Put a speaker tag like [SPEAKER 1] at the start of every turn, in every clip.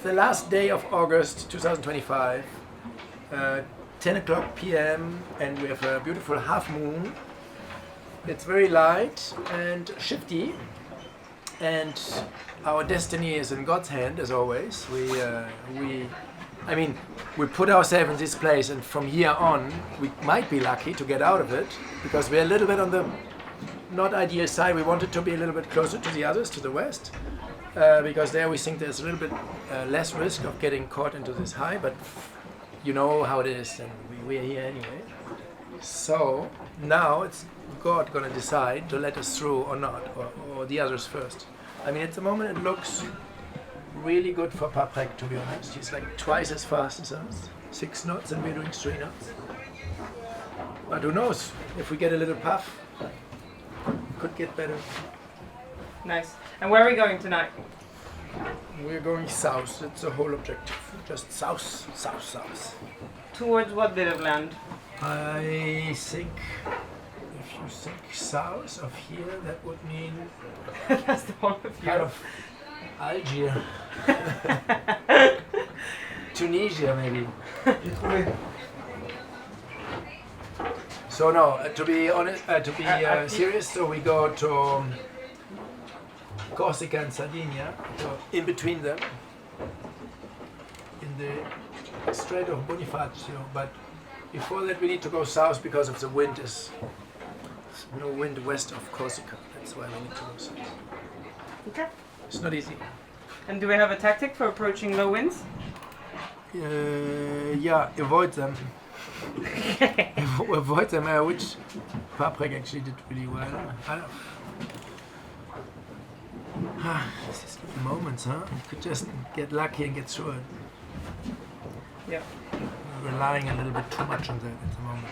[SPEAKER 1] the last day of August 2025, 10 o'clock p.m. and we have a beautiful half moon. It's very light and shifty, and our destiny is in God's hand as always. We put ourselves in this place, and from here on we might be lucky to get out of it, because we're a little bit on the not ideal side. We wanted to be a little bit closer to the others, to the west, because there we think there's a little bit less risk of getting caught into this high, but you know how it is, and we're here anyway. So now it's God gonna decide to let us through or not, or the others first. I mean, at the moment it looks really good for Paprec, to be honest. He's like twice as fast as us, 6 knots, and we're doing 3 knots. But who knows, if we get a little puff, it could get better.
[SPEAKER 2] Nice. And where are we going tonight?
[SPEAKER 1] We're going south, that's the whole objective. Just south, south, south.
[SPEAKER 2] Towards what bit of land?
[SPEAKER 1] I think if you think south of here, that would mean
[SPEAKER 2] That's the whole of
[SPEAKER 1] kind
[SPEAKER 2] Europe.
[SPEAKER 1] of Algiers. Tunisia maybe. So no, to be honest, serious, so we go to Corsica and Sardinia, so in between them, in the Strait of Bonifacio, but before that we need to go south because of the wind. There's no wind west of Corsica, that's why we need to go south.
[SPEAKER 2] Okay.
[SPEAKER 1] It's not easy.
[SPEAKER 2] And do we have a tactic for approaching low winds?
[SPEAKER 1] Yeah, avoid them. Avoid them, which Paprec actually did really well. This is moments, huh? You could just get lucky and get through it.
[SPEAKER 2] Yeah.
[SPEAKER 1] We're relying a little bit too much on that at the moment.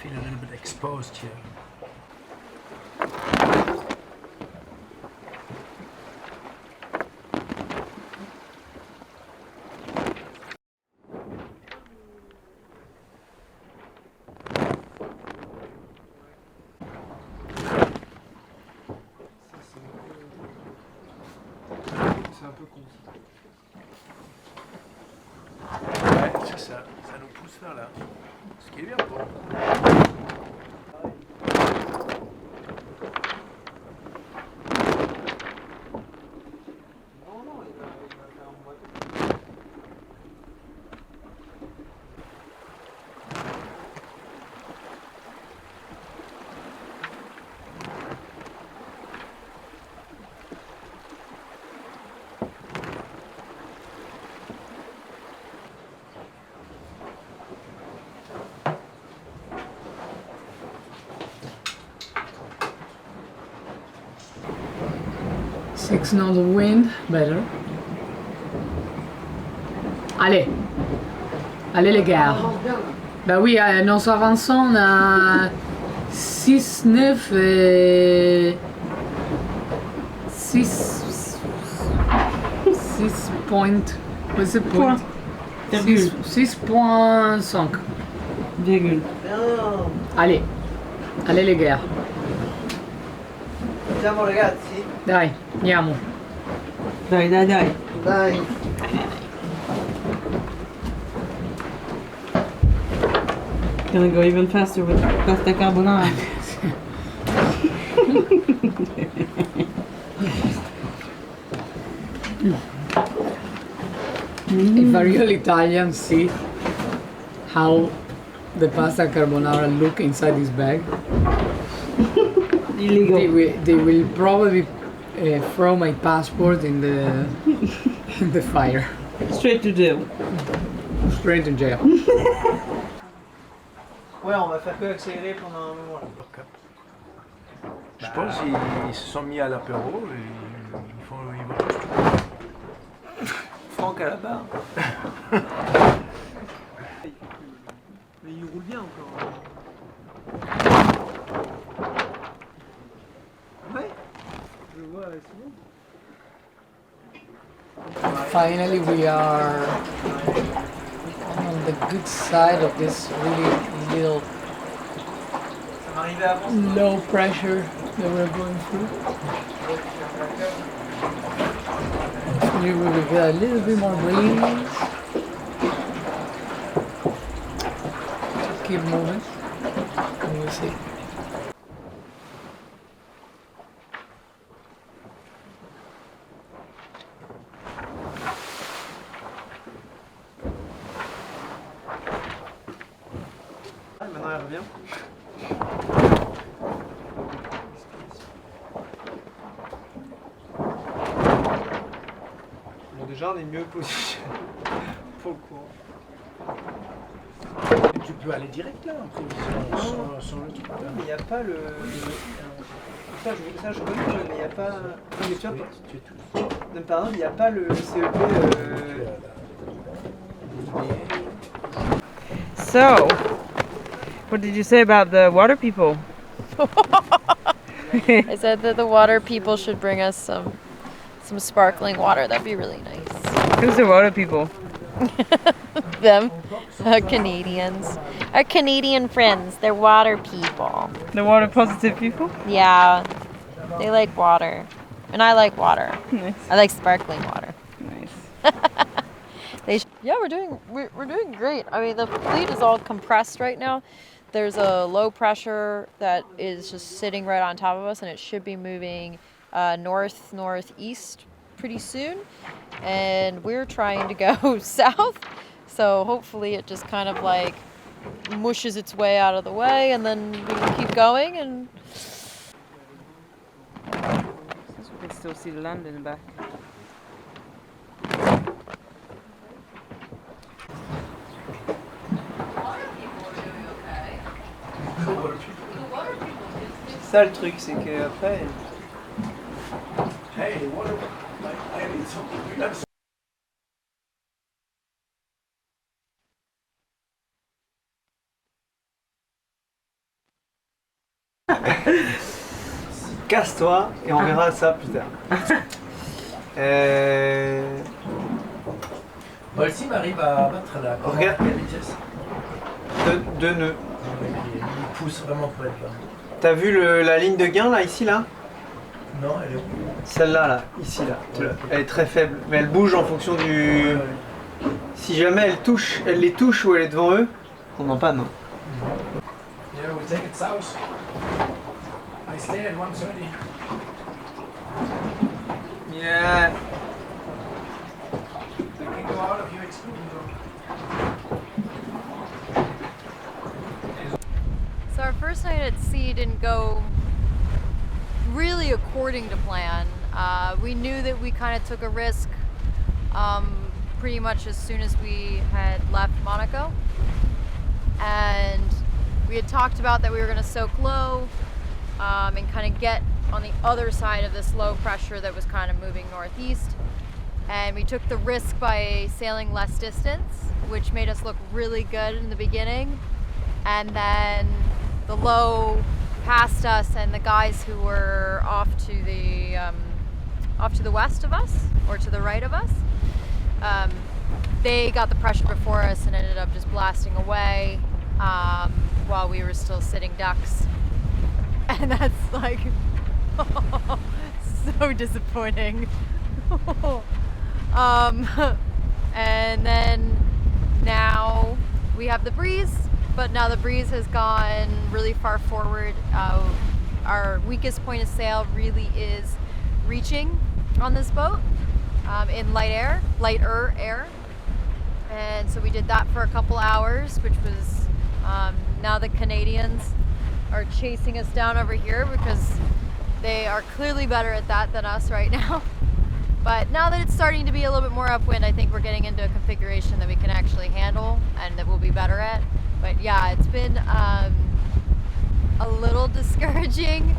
[SPEAKER 1] Feel a little bit exposed here.
[SPEAKER 3] C'est un peu con ça.
[SPEAKER 1] Ouais, c'est ça. Ça nous pousse vers là. Ce qui est bien pour nous.
[SPEAKER 4] Six knots of wind, better. Allez, allez les gars. Bah oui, en s'avançant, on a 6, 9 et 6 point. What's the point? 6.5.
[SPEAKER 2] Virgule.
[SPEAKER 4] Allez, allez les gars.
[SPEAKER 5] Siamo ragazzi?
[SPEAKER 4] Dai, andiamo.
[SPEAKER 2] Dai.
[SPEAKER 5] Dai.
[SPEAKER 2] Gonna go even faster with pasta carbonara.
[SPEAKER 4] If a real Italian see how the pasta carbonara look inside this bag,
[SPEAKER 2] Illegal.
[SPEAKER 4] they will probably throw my passport in the in the fire.
[SPEAKER 2] Straight to jail.
[SPEAKER 4] Straight to jail.
[SPEAKER 5] Ouais, on va faire que accélérer pendant un moment.
[SPEAKER 1] Je pense qu'ils se sont mis à l'apéro et ils vont
[SPEAKER 5] Franck à la barre. Mais il roule bien encore. Ouais. Je vois, c'est bon.
[SPEAKER 4] Finally, we are on the good side of this really little
[SPEAKER 5] Ça m'arrivait avant.
[SPEAKER 4] low pressure that we're going through. Hopefully we will get a little bit more breeze. Keep moving. And we'll see.
[SPEAKER 5] Ah, maintenant elle revient. Bon, déjà on est mieux positionné pour le courant.
[SPEAKER 1] Tu peux aller direct là, après, sur le truc.
[SPEAKER 5] Ouais, mais il n'y a pas le. Ça je connais, mais il n'y a pas. Non, mais tu vois,
[SPEAKER 1] Tu es tout.
[SPEAKER 5] non, par exemple, il n'y a pas le CEP.
[SPEAKER 2] So, what did you say about the water people?
[SPEAKER 6] I said that the water people should bring us some sparkling water. That'd be really nice.
[SPEAKER 2] Who's the water people?
[SPEAKER 6] Them, Canadians, our Canadian friends. They're water people.
[SPEAKER 2] The water positive people?
[SPEAKER 6] Yeah, they like water, and I like water.
[SPEAKER 2] Nice.
[SPEAKER 6] I like sparkling water.
[SPEAKER 2] Nice.
[SPEAKER 6] Yeah, we're doing great. I mean, the fleet is all compressed right now. There's a low pressure that is just sitting right on top of us, and it should be moving northeast pretty soon. And we're trying to go south, so hopefully it just kind of like mushes its way out of the way, and then we can keep going. And
[SPEAKER 2] We can still see the land in the back.
[SPEAKER 5] C'est ça le truc, c'est qu'après.
[SPEAKER 1] Hey, what a, like, I need something. That's
[SPEAKER 5] Casse-toi et on verra ça plus tard.
[SPEAKER 1] Molsim arrive à battre la
[SPEAKER 5] Regarde.
[SPEAKER 1] quelle vitesse.
[SPEAKER 5] Deux nœuds.
[SPEAKER 1] Il pousse vraiment pour être là.
[SPEAKER 5] T'as vu la ligne de gain là, ici là?
[SPEAKER 1] Non, elle est où?
[SPEAKER 5] Celle-là, là, ici là. Elle est très faible, mais elle bouge en fonction du. Si jamais elle les touche ou elle est devant eux, on en panne.
[SPEAKER 1] Yeah, we take it south. I stay at 130.
[SPEAKER 5] Yeah.
[SPEAKER 1] We can go out of your exclusion zone.
[SPEAKER 6] so our first night at sea didn't go really according to plan. We knew that we kind of took a risk pretty much as soon as we had left Monaco. And we had talked about that we were going to soak low and kind of get on the other side of this low pressure that was kind of moving northeast. And we took the risk by sailing less distance, which made us look really good in the beginning. And then the low passed us, and the guys who were off to the west of us, or to the right of us, they got the pressure before us and ended up just blasting away while we were still sitting ducks. And that's like so disappointing. And then now we have the breeze, but now the breeze has gone really far forward. Our weakest point of sail really is reaching on this boat in lighter air. And so we did that for a couple hours, which was now the Canadians are chasing us down over here because they are clearly better at that than us right now. But now that it's starting to be a little bit more upwind, I think we're getting into a configuration that we can actually handle and that we'll be better at. But yeah, it's been a little discouraging.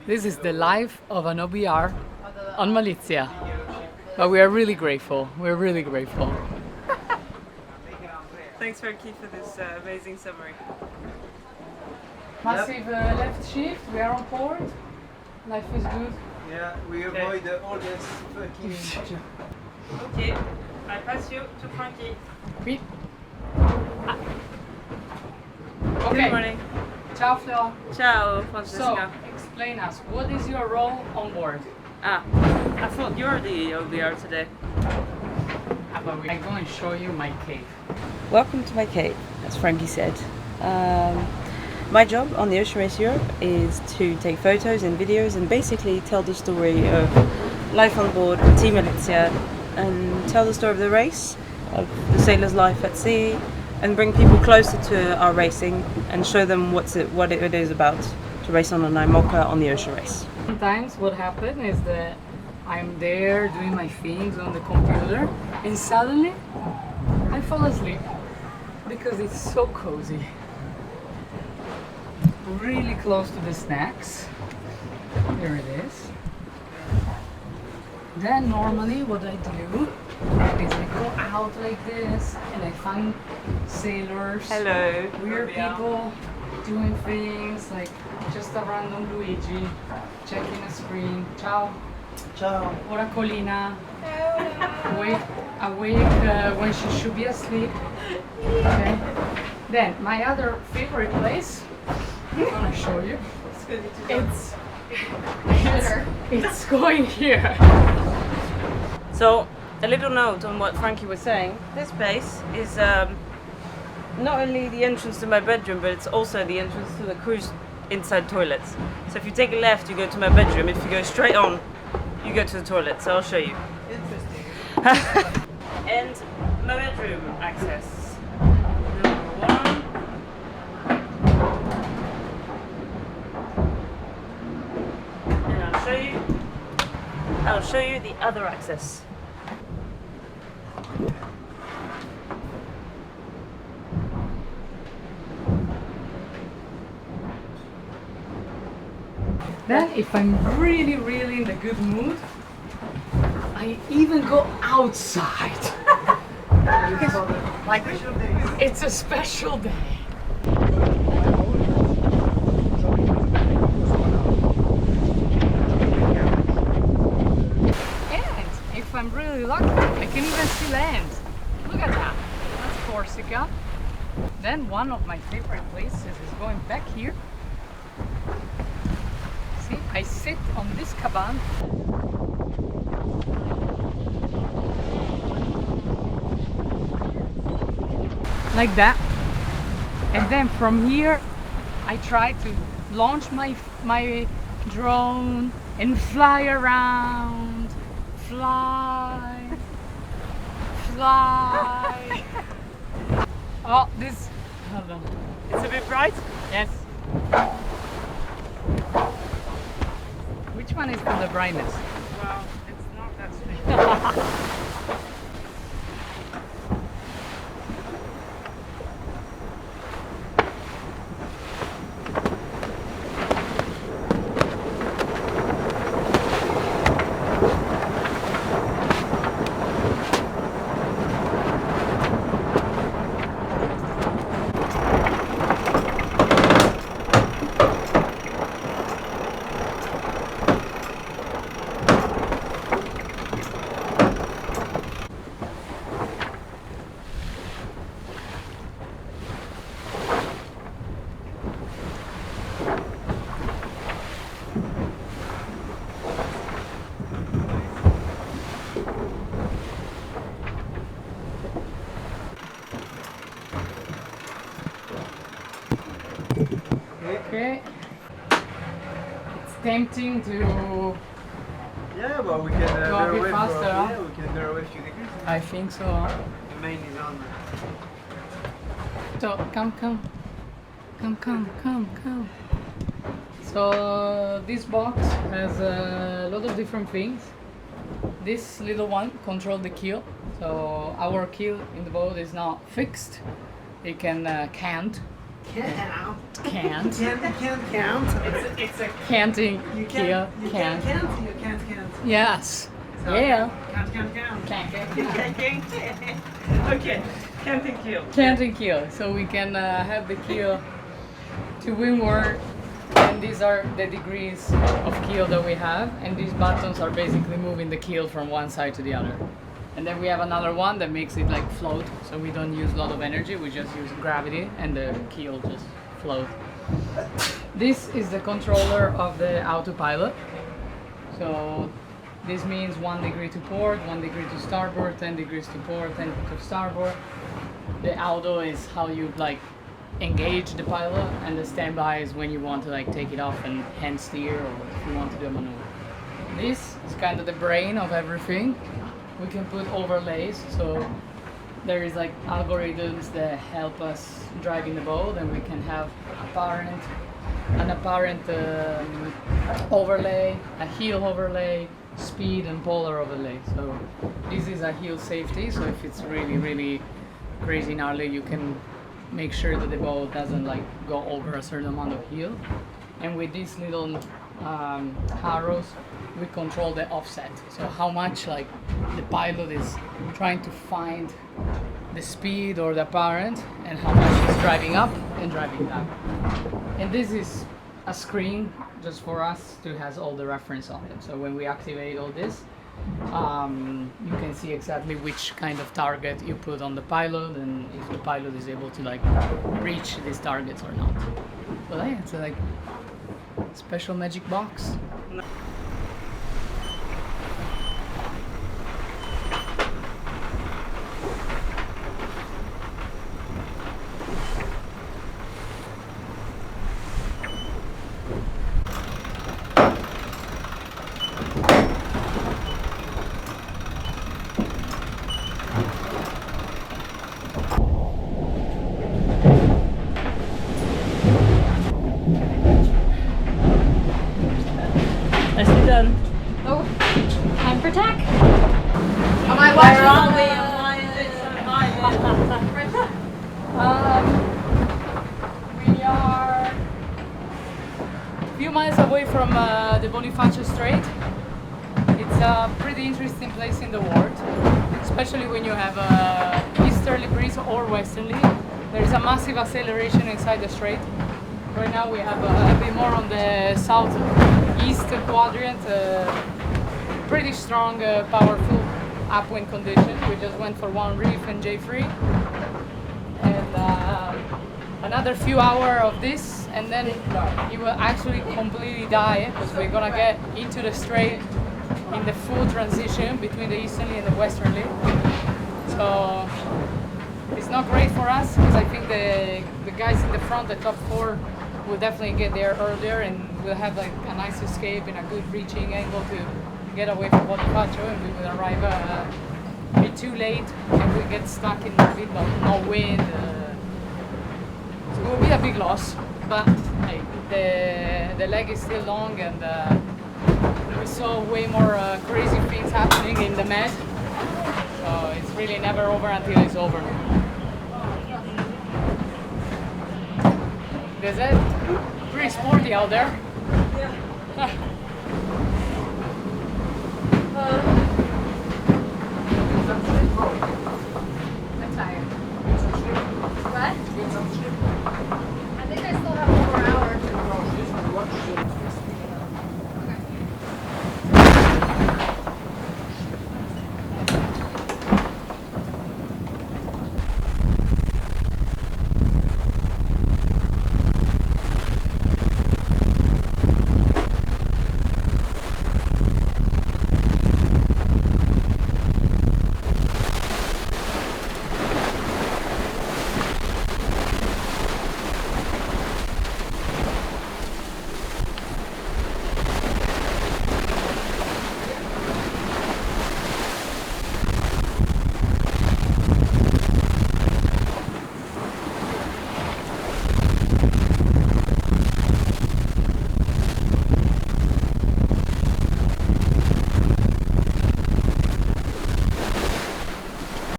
[SPEAKER 4] This is the life of an OBR on Malizia. But we are really grateful. We're really grateful.
[SPEAKER 2] Thanks, Frankie, for this amazing summary.
[SPEAKER 4] Massive left shift. We are on board. Life is good.
[SPEAKER 5] Yeah, we avoid all this fucking...
[SPEAKER 2] Okay, I pass you to Frankie.
[SPEAKER 4] Oui.
[SPEAKER 2] Good
[SPEAKER 4] Okay.
[SPEAKER 2] morning.
[SPEAKER 4] Ciao, Flora.
[SPEAKER 2] Ciao,
[SPEAKER 4] So,
[SPEAKER 2] Francesca.
[SPEAKER 4] explain us. What is your role on board?
[SPEAKER 2] I thought you were the OBR today.
[SPEAKER 4] I'm going to show you my cave.
[SPEAKER 7] Welcome to my cave, as Frankie said. My job on the Ocean Race Europe is to take photos and videos and basically tell the story of life on board Team Malizia and tell the story of the race, of the sailor's life at sea, and bring people closer to our racing and show them what it is about to race on an IMOCA on the Ocean Race.
[SPEAKER 4] Sometimes what happens is that I'm there doing my things on the computer and suddenly I fall asleep because it's so cozy. Really close to the snacks. Here it is. Then normally what I do is I go out like this and I find sailors,
[SPEAKER 2] Hello.
[SPEAKER 4] weird people doing things like just a random Luigi checking a screen. Ciao.
[SPEAKER 5] Ciao.
[SPEAKER 4] Ora Colina. Awake when she should be asleep. Okay. Then my other favorite place, I'm gonna show you. It's going here.
[SPEAKER 2] So, a little note on what Frankie was saying. This place is not only the entrance to my bedroom, but it's also the entrance to the cruise inside toilets. So if you take a left, you go to my bedroom. If you go straight on, you go to the toilet. So I'll show you. Interesting. And my bedroom access. Number one. And I'll show you the other access.
[SPEAKER 4] Then if I'm really, really in the good mood, I even go outside. Like, it's a special day. And if I'm really lucky, I can even see land. Look at that. That's Corsica. Then one of my favorite places is going back here. See, I sit on this cabane. Like that. And then from here, I try to launch my drone and fly around. Fly. Fly. Oh, this. Hold on.
[SPEAKER 2] It's a bit bright.
[SPEAKER 4] Yes. Which one is for the brightness?
[SPEAKER 2] Well, it's not that straight.
[SPEAKER 4] Okay. It's tempting to.
[SPEAKER 5] Yeah, but we can
[SPEAKER 4] Go a bit
[SPEAKER 5] veer away
[SPEAKER 4] faster,
[SPEAKER 5] from,
[SPEAKER 4] huh?
[SPEAKER 5] yeah, we can veer away a few degrees.
[SPEAKER 4] I think so.
[SPEAKER 5] The main is on.
[SPEAKER 4] So come. So this box has a lot of different things. This little one controls the keel. So our keel in the boat is not fixed. It can cant
[SPEAKER 1] Count.
[SPEAKER 4] Can't.
[SPEAKER 1] Can't count.
[SPEAKER 4] It's a canting keel.
[SPEAKER 1] You
[SPEAKER 4] Can't.
[SPEAKER 1] can't count. You can't count.
[SPEAKER 4] Yes.
[SPEAKER 1] So,
[SPEAKER 4] Yeah.
[SPEAKER 1] Count.
[SPEAKER 4] Can't.
[SPEAKER 2] Okay, canting keel.
[SPEAKER 4] Canting keel. So we can have the keel to windward, and these are the degrees of keel that we have, and these buttons are basically moving the keel from one side to the other. And then we have another one that makes it like float, so we don't use a lot of energy, we just use gravity and the keel just float. This is the controller of the autopilot. So this means 1 degree to port, 1 degree to starboard, 10 degrees to port, 10 to starboard. The auto is how you like engage the pilot, and the standby is when you want to like take it off and hand steer, or if you want to do a maneuver. This is kind of the brain of everything. We can put overlays, so there is like algorithms that help us driving the boat, and we can have an apparent overlay, a heel overlay, speed and polar overlay. So this is a heel safety, so if it's really crazy gnarly, you can make sure that the boat doesn't like go over a certain amount of heel. And with these little arrows, we control the offset, so how much like the pilot is trying to find the speed or the apparent, and how much he's driving up and driving down. And this is a screen just for us to has all the reference on it, so when we activate all this, you can see exactly which kind of target you put on the pilot, and if the pilot is able to like reach these targets or not. So yeah, it's a like special magic box.
[SPEAKER 2] Nicely done.
[SPEAKER 6] Oh, time for tack.
[SPEAKER 2] Am I watching? Where are we and why is it so high?
[SPEAKER 4] We are a few miles away from the Bonifacio Strait. It's a pretty interesting place in the world, especially when you have a easterly breeze or westerly. There is a massive acceleration inside the strait. Right now we have a bit more on the southeast quadrant, pretty strong, powerful upwind condition. We just went for one reef and J3, and another few hours of this, and then it will actually completely die, because we're gonna get into the strait in the full transition between the easterly and the westerly. So it's not great for us, because I think the guys in the front, the top 4, will definitely get there earlier, and we'll have like a nice escape and a good reaching angle to get away from Bonifacio, and we will arrive a bit too late, and we get stuck in a bit of no wind. So it will be a big loss, but hey, the leg is still long, and we saw way more crazy things happening in the Med, so it's really never over until it's over. Is it pretty sporty out there? Yeah.
[SPEAKER 6] I'm tired. What? I think I still have 1 more hour.